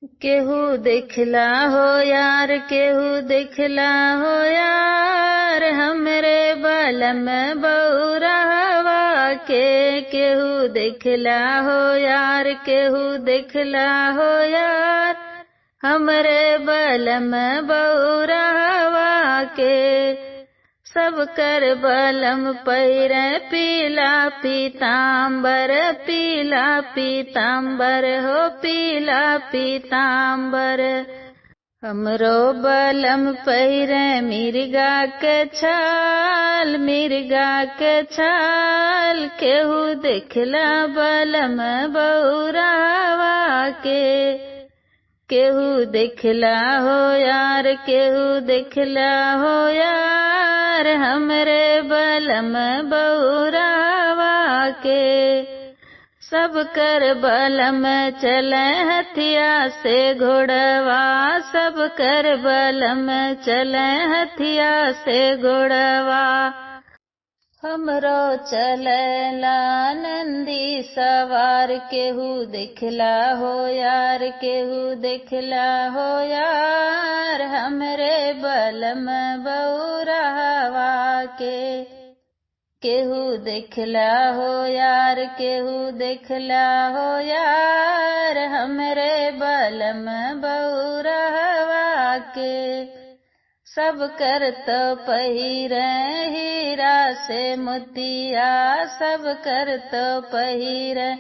केहू देखला हो यार, केहू देखला हो यार, हमरे बलम बउरहवा के। केहू देखला हो यार, केहू देखला हो यार, हमरे बलम बउरहवा के। सब कर बलम पैरे पीला पीताम्बर, पीला पीताम्बर हो पीला पीताम्बर। हमरो बलम पैरे मिर्गा के छाल, मिर्गा के छाल। केहू देखला बलम बउरहवा के। केहू देखला हो यार, केहू देखला हो यार, हमरे बलम बउरहवा के। सब कर बलम चले हथिया से घोड़वा, सब कर बलम चले हथिया से घोड़वा। हमरो चलेला नंदी सवार, केहू देखला हो यार, केहू देखला हो यार, हमरे बलम बउरहवा के। केहू देखला हो यार, केहू देखला हो यार, हमरे बलम बउरहवा के। सब कर तो पहिरे हीरा से मोतिया, सब कर तो पहिरे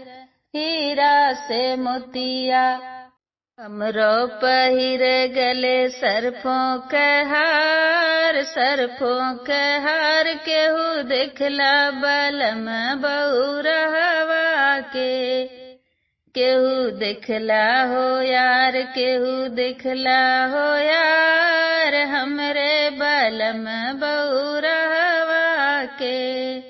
हीरा से मोतिया। हमरो पहिर गले सरफों के हार, सरफों के हार। केहू देखला बलम बउरहवा के। केहू देखला हो यार, केहू देखला हो यार, हमरे बलम बउरहवा के।